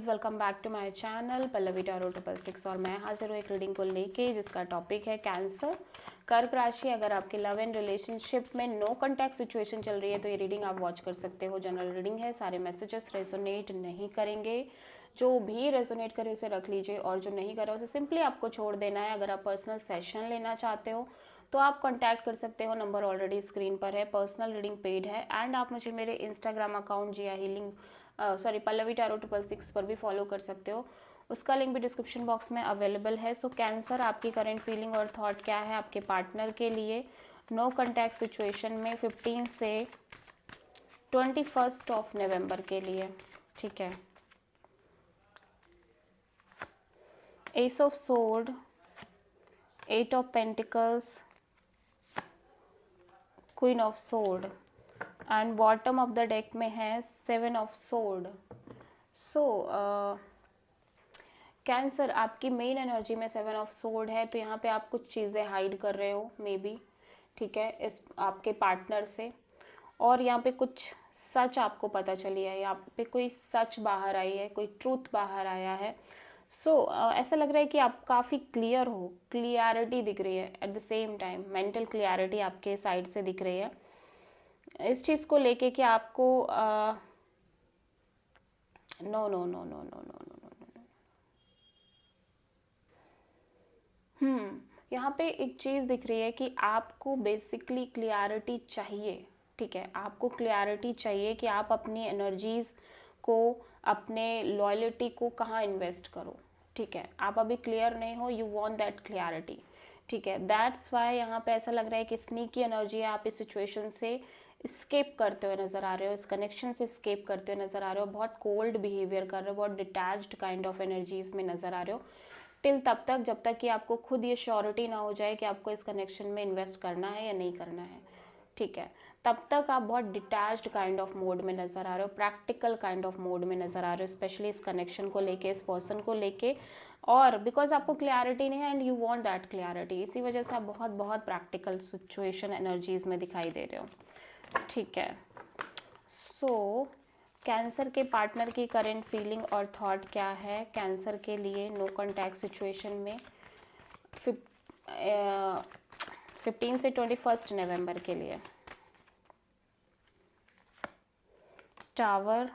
Welcome back to my channel Pallavi tarot 666 और मैं हाजिर हूँ एक रीडिंग को लेके जिसका टॉपिक है कैंसर कर्क राशि। अगर आपके लव एंड रिलेशनशिप में नो कॉन्टैक्ट सिचुएशन चल रही है तो ये रीडिंग आप वॉच कर सकते हो। जनरल रीडिंग है, सारे मैसेजेस रेजोनेट नहीं करेंगे। जो भी रेजोनेट करे उसे रख लीजिए और जो नहीं करे उसे सिंपली आपको छोड़ देना है। अगर आप पर्सनल सेशन लेना चाहते हो तो आप कॉन्टैक्ट कर सकते हो, नंबर ऑलरेडी स्क्रीन पर है। पर्सनल रीडिंग पेड है एंड आप मुझे मेरे इंस्टाग्राम अकाउंट जिया हीलिंग पल्लवी टैरो 666 पर भी फॉलो कर सकते हो। उसका लिंक भी डिस्क्रिप्शन बॉक्स में अवेलेबल है। सो कैंसर, आपकी करंट फीलिंग और थॉट क्या है आपके पार्टनर के लिए नो कॉन्टैक्ट सिचुएशन में 15 से 21 ऑफ नवंबर के लिए? ठीक है। S of sword, 8 of pentacles, queen of sword and bottom of the deck में है 7 ऑफ सोर्ड। सो कैंसर, आपकी मेन एनर्जी में 7 ऑफ सोर्ड है तो यहाँ पे आप कुछ चीज़ें हाइड कर रहे हो मे बी, ठीक है, इस आपके पार्टनर से। और यहाँ पे कुछ सच आपको पता चली है, यहाँ पे कोई सच बाहर आई है, कोई ट्रूथ बाहर आया है। सो ऐसा लग रहा है कि आप काफ़ी क्लियर हो, क्लियरिटी दिख रही है। Eight the same time mental clarity आपके साइड से दिख रही है इस चीज़ को लेके कि आपको no no no no no no no यहाँ पे एक चीज़ दिख रही है कि आपको बेसिकली क्लियरिटी चाहिए, ठीक है। आपको क्लियरिटी चाहिए कि आप अपनी एनर्जीज को, अपने लॉयल्टी को कहाँ इन्वेस्ट करो, ठीक है। आप अभी क्लियर नहीं हो, यू वांट दैट क्लियरिटी, ठीक है। दैट्स वाई यहाँ पे ऐसा लग रहा है कि स्नीकी एनर्जी है, आप इस सिचुएशन से स्केप करते हुए नज़र आ रहे हो, इस कनेक्शन से स्केप करते हुए नज़र आ रहे हो, बहुत कोल्ड बिहेवियर कर रहे हो, बहुत डिटैच्ड काइंड ऑफ एनर्जीज में नज़र आ रहे हो टिल तब तक जब तक कि आपको खुद ये श्योरिटी ना हो जाए कि आपको इस कनेक्शन में इन्वेस्ट करना है या नहीं करना है, ठीक है। तब तक आप बहुत डिटैच्ड काइंड ऑफ मोड में नज़र आ रहे हो, प्रैक्टिकल काइंड ऑफ मोड में नज़र आ रहे हो, स्पेशली इस कनेक्शन को लेके, इस पर्सन को लेके। और बिकॉज आपको क्लैरिटी नहीं है and you want that clarity, इसी वजह से आप बहुत बहुत प्रैक्टिकल सिचुएशन एनर्जीज में दिखाई दे रहे हो, ठीक है। सो कैंसर के पार्टनर की करंट फीलिंग और थॉट क्या है कैंसर के लिए नो कॉन्टैक्ट सिचुएशन में 15 से 21 नवंबर के लिए? Tower,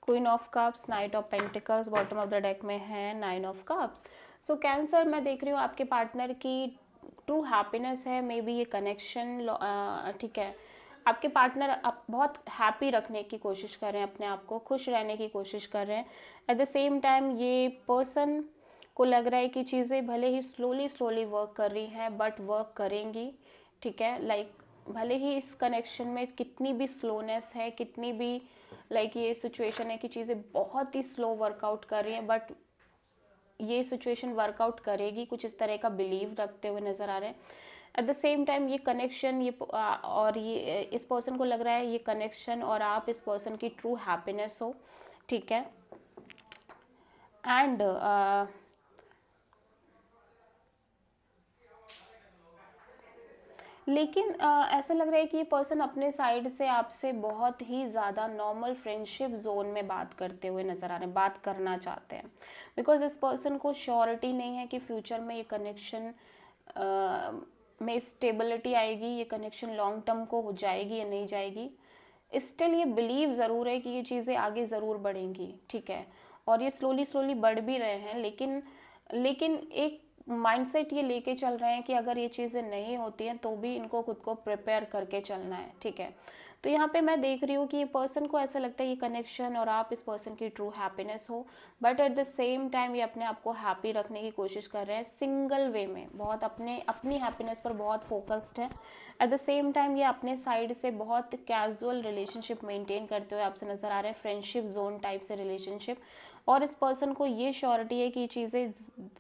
queen of cups, night of pentacles, bottom of the deck में है 9 ऑफ कप्स। सो कैंसर, मैं देख रही हूँ आपके पार्टनर की ट्रू हैप्पीनेस है मे बी ये कनेक्शन, ठीक है। आपके पार्टनर आप बहुत हैप्पी रखने की कोशिश कर रहे हैं, अपने आप को खुश रहने की कोशिश कर रहे हैं। एट द सेम टाइम ये पर्सन को लग रहा है कि चीज़ें भले ही स्लोली स्लोली वर्क कर रही हैं बट वर्क करेंगी, ठीक है। लाइक भले ही इस कनेक्शन में कितनी भी स्लोनेस है, कितनी भी ये सिचुएशन है कि चीज़ें बहुत ही स्लो वर्कआउट कर रही हैं बट ये सिचुएशन वर्कआउट करेगी, कुछ इस तरह का बिलीव रखते हुए नज़र आ रहे हैं। एट द सेम टाइम ये कनेक्शन, ये और ये इस पर्सन को लग रहा है ये कनेक्शन और आप इस पर्सन की ट्रू हैप्पीनेस हो, ठीक है। एंड लेकिन ऐसा लग रहा है कि ये पर्सन अपने साइड से आपसे बहुत ही ज़्यादा नॉर्मल फ्रेंडशिप जोन में बात करते हुए नज़र आ रहे हैं, बात करना चाहते हैं। बिकॉज इस पर्सन को श्योरिटी नहीं है कि फ्यूचर में ये कनेक्शन में स्टेबिलिटी आएगी, ये कनेक्शन लॉन्ग टर्म को हो जाएगी या नहीं जाएगी। स्टिल ये बिलीव ज़रूर है कि ये चीज़ें आगे ज़रूर बढ़ेंगी, ठीक है। और ये स्लोली स्लोली बढ़ भी रहे हैं, लेकिन एक माइंडसेट ये लेके चल रहे हैं कि अगर ये चीज़ें नहीं होती हैं तो भी इनको खुद को प्रिपेयर करके चलना है, ठीक है। तो यहाँ पे मैं देख रही हूँ कि ये पर्सन को ऐसा लगता है ये कनेक्शन और आप इस पर्सन की ट्रू हैप्पीनेस हो, but at the same time ये अपने आप को हैप्पी रखने की कोशिश कर रहे हैं सिंगल वे में, बहुत अपनी हैप्पीनेस पर बहुत फोकस्ड है। एट द सेम टाइम ये अपने साइड से बहुत कैजुअल रिलेशनशिप मेंटेन करते हुए आपसे नज़र आ रहे हैं, फ्रेंडशिप जोन टाइप से रिलेशनशिप। और इस पर्सन को ये श्योरिटी है कि चीज़ें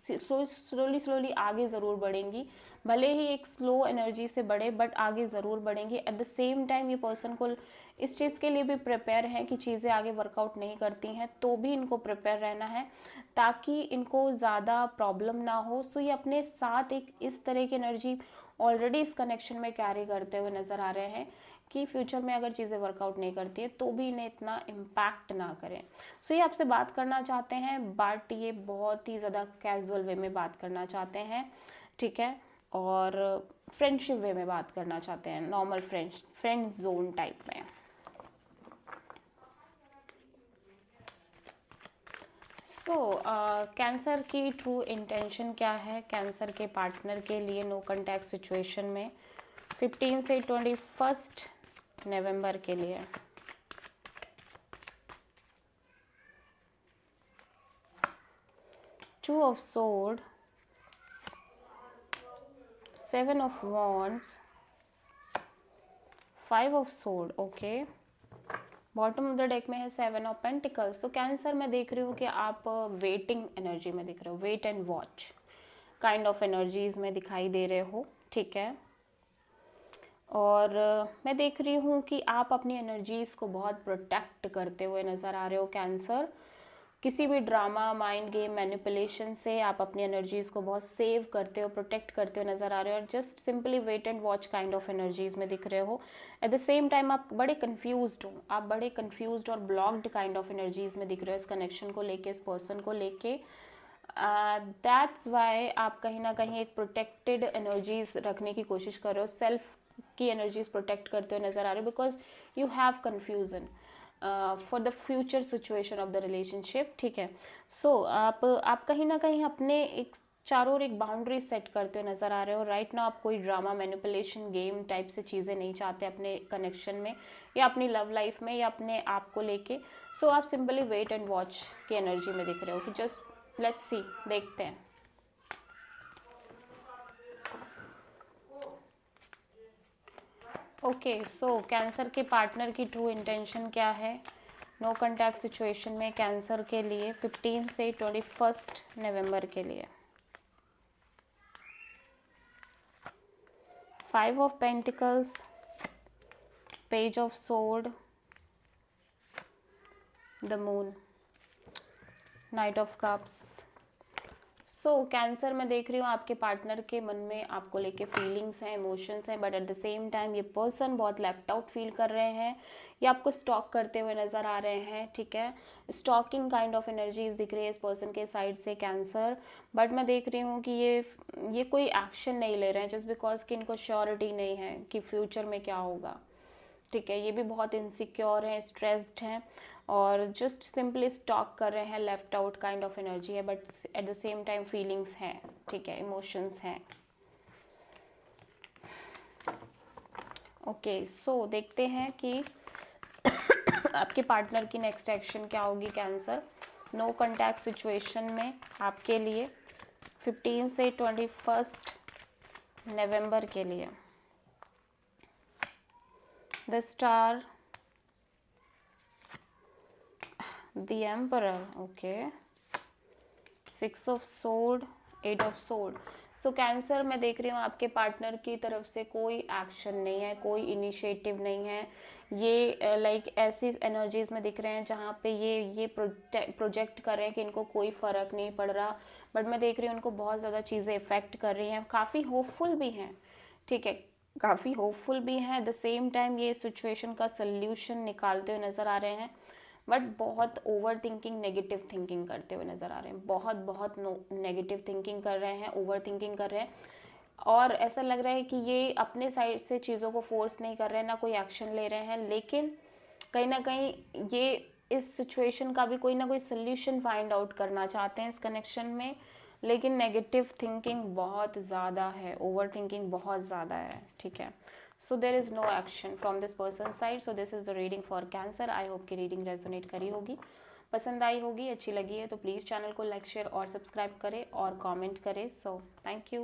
स्लोली स्लोली आगे ज़रूर बढ़ेंगी, भले ही एक स्लो एनर्जी से बढ़े बट आगे ज़रूर बढ़ेंगी। एट द सेम टाइम ये पर्सन को इस चीज़ के लिए भी प्रिपेयर है कि चीज़ें आगे वर्कआउट नहीं करती हैं तो भी इनको प्रिपेयर रहना है ताकि इनको ज़्यादा प्रॉब्लम ना हो। सो ये अपने साथ एक इस तरह की एनर्जी ऑलरेडी इस कनेक्शन में कैरी करते हुए नज़र आ रहे हैं कि फ्यूचर में अगर चीज़ें वर्कआउट नहीं करती है तो भी इन्हें इतना इम्पैक्ट ना करें। सो ये आपसे बात करना चाहते हैं, बट ये बहुत ही ज़्यादा कैजुअल वे में बात करना चाहते हैं, ठीक है, और फ्रेंडशिप वे में बात करना चाहते हैं, नॉर्मल फ्रेंड जोन टाइप में। सो कैंसर की ट्रू इंटेंशन क्या है कैंसर के पार्टनर के लिए नो कॉन्टैक्ट सिचुएशन में 15 से 21 नवंबर के लिए? Two of sword, 7 of wands, 5 of sword, okay. Bottom of the deck में है 7 ऑफ पेंटिकल्स। तो कैंसर में देख रही हूँ कि आप वेटिंग एनर्जी में दिख रहे हो, wait and watch kind of energies में दिखाई दे रहे हो, ठीक है। और मैं देख रही हूँ कि आप अपनी एनर्जीज को बहुत प्रोटेक्ट करते हुए नज़र आ रहे हो कैंसर। किसी भी ड्रामा, माइंड गेम, मैनिपुलेशन से आप अपनी एनर्जीज को बहुत सेव करते हो, प्रोटेक्ट करते हो नज़र आ रहे हो, और just simply wait and watch kind of energies में दिख रहे हो। एट द सेम टाइम आप बड़े कंफ्यूज्ड हो, आप बड़े कंफ्यूज्ड और ब्लॉक्ड काइंड ऑफ एनर्जीज में दिख रहे हो इस कनेक्शन को लेके, इस पर्सन को लेके। दैट्स वाई आप कहीं ना कहीं एक प्रोटेक्टेड एनर्जीज रखने की कोशिश कर रहे हो, सेल्फ की एनर्जीज प्रोटेक्ट करते हुए नज़र आ रहे हो, because you have confusion for the future situation of the relationship, ठीक है। सो आप कहीं ना कहीं अपने एक चारों ओर एक बाउंड्री सेट करते हुए नज़र आ रहे हो। राइट नाउ आप कोई ड्रामा, मैनिपुलेशन, गेम टाइप से चीज़ें नहीं चाहते अपने कनेक्शन में, या अपनी लव लाइफ में, या अपने आप को लेके। सो आप सिंपली वेट एंड वॉच की एनर्जी में दिख रहे हो कि जस्ट लेट्स सी, देखते हैं। ओके, सो कैंसर के पार्टनर की ट्रू इंटेंशन क्या है नो कॉन्टैक्ट सिचुएशन में कैंसर के लिए 15 से 21 नवंबर के लिए? 5 of pentacles, page of sword, the moon, night of cups. So cancer में देख रही हूँ आपके पार्टनर के मन में आपको लेके फीलिंग्स हैं, इमोशंस हैं, but at the same time ये पर्सन बहुत लेफ्ट आउट फील कर रहे हैं, ये आपको स्टॉक करते हुए नज़र आ रहे हैं, ठीक है। स्टॉकिंग काइंड ऑफ एनर्जीज दिख रही है इस पर्सन के साइड से कैंसर, बट मैं देख रही हूँ कि ये कोई एक्शन नहीं ले रहे हैं जस्ट बिकॉज कि इनको श्योरिटी नहीं है कि फ्यूचर में क्या होगा, ठीक है। ये भी बहुत इनसिक्योर हैं, स्ट्रेस्ड हैं, और जस्ट सिंपली स्टॉक कर रहे हैं, left out kind of energy है, but at the same time feelings हैं, ठीक है, इमोशंस हैं। ओके, सो देखते हैं कि आपके पार्टनर की नेक्स्ट एक्शन क्या होगी कैंसर नो कॉन्टैक्ट सिचुएशन में आपके लिए 15 से 21 नवंबर के लिए। The star, the emperor, okay, 6 of sword, 8 of sword. So cancer मैं देख रही हूँ आपके पार्टनर की तरफ से कोई एक्शन नहीं है, कोई इनिशिएटिव नहीं है। ये लाइक ऐसी एनर्जीज में दिख रहे हैं जहाँ पे ये प्रोजेक्ट कर रहे हैं कि इनको कोई फ़र्क नहीं पड़ रहा, बट मैं देख रही हूँ उनको बहुत ज़्यादा चीज़ें इफ़ेक्ट कर रही हैं, काफ़ी होपफुल भी हैं, ठीक है, काफ़ी होपफुल भी हैं। एट द सेम टाइम ये सिचुएशन का सल्यूशन निकालते हुए नज़र आ रहे हैं, बट बहुत ओवर थिंकिंग, नेगेटिव थिंकिंग करते हुए नज़र आ रहे हैं, बहुत नेगेटिव थिंकिंग कर रहे हैं, ओवर थिंकिंग कर रहे हैं, और ऐसा लग रहा है कि ये अपने साइड से चीज़ों को फोर्स नहीं कर रहे हैं, ना कोई एक्शन ले रहे हैं, लेकिन कहीं ना कहीं ये इस सिचुएशन का भी कोई ना कोई सोल्यूशन फाइंड आउट करना चाहते हैं इस कनेक्शन में, लेकिन नेगेटिव थिंकिंग बहुत ज़्यादा है, ओवर थिंकिंग बहुत ज़्यादा है, ठीक है। So there is no action from this person side. So this is the reading for cancer. I hope कि रीडिंग रेजोनेट करी होगी, पसंद आई होगी, अच्छी लगी है तो प्लीज़ चैनल को लाइक, शेयर और सब्सक्राइब करें और कमेंट करें। So thank you.